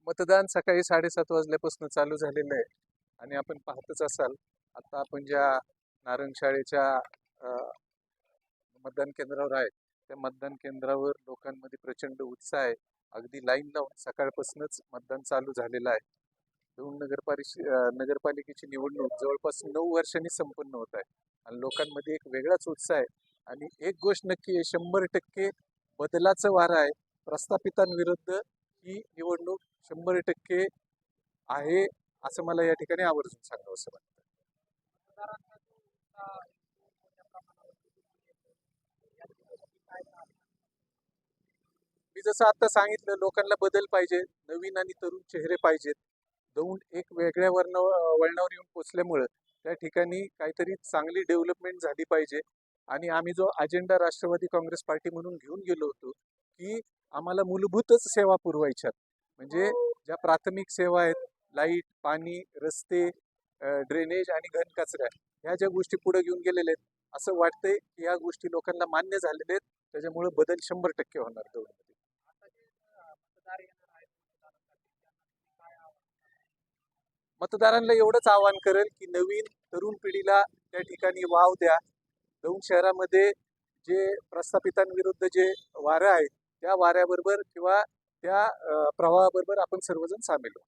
मतदान सकाळी 7:30 वाजल्यापासून चालू झालेलं आहे आणि आपण पाहतच असाल आता आपण ज्या नारंग शाळेच्या मतदान केंद्रावर आहे त्या मतदान केंद्रावर लोकांमध्ये प्रचंड उत्साह आहे. अगदी लाईन लावून सकाळपासूनच मतदान चालू झालेलं आहे. दौंड नगरपालिकेची निवडणूक जवळपास 9 वर्षांनी संपन्न होत आहे आणि लोकांमध्ये एक वेगळाच उत्साह आहे. आणि एक गोष्ट नक्की आहे, 100% बदलाचं वारं आहे. प्रस्थापितांविरुद्ध ही निवडणूक 100% आहे असं मला या ठिकाणी आवर्जून सांगावंसं वाटतं. मी जसं आता सांगितलं, लोकांना बदल पाहिजे, नवीन आणि तरुण चेहरे पाहिजेत. दौंड एक वेगळ्या वळणावर येऊन पोचल्यामुळं त्या ठिकाणी काहीतरी चांगली डेव्हलपमेंट झाली पाहिजे. आणि आम्ही जो अजेंडा राष्ट्रवादी काँग्रेस पार्टी म्हणून घेऊन गेलो होतो की आम्हाला मूलभूतच सेवा पुरवायच्यात, म्हणजे ज्या प्राथमिक सेवा आहेत, लाईट, पाणी, रस्ते, ड्रेनेज आणि घनकचरा, ह्या ज्या गोष्टी पुढे घेऊन गेलेल्या आहेत, असं वाटतंय की या गोष्टी लोकांना मान्य झालेल्या आहेत. त्याच्यामुळे बदल 100% होणार दौंडमध्ये. मतदारांना एवढंच आवाहन करेल की नवीन तरुण पिढीला त्या ठिकाणी वाव द्या. दौंड शहरामध्ये जे प्रस्थापितांविरुद्ध जे वारं आहे त्या वाऱ्याबरोबर किंवा त्या प्रवाहाबरोबर आपण सर्वजण सामील होऊ.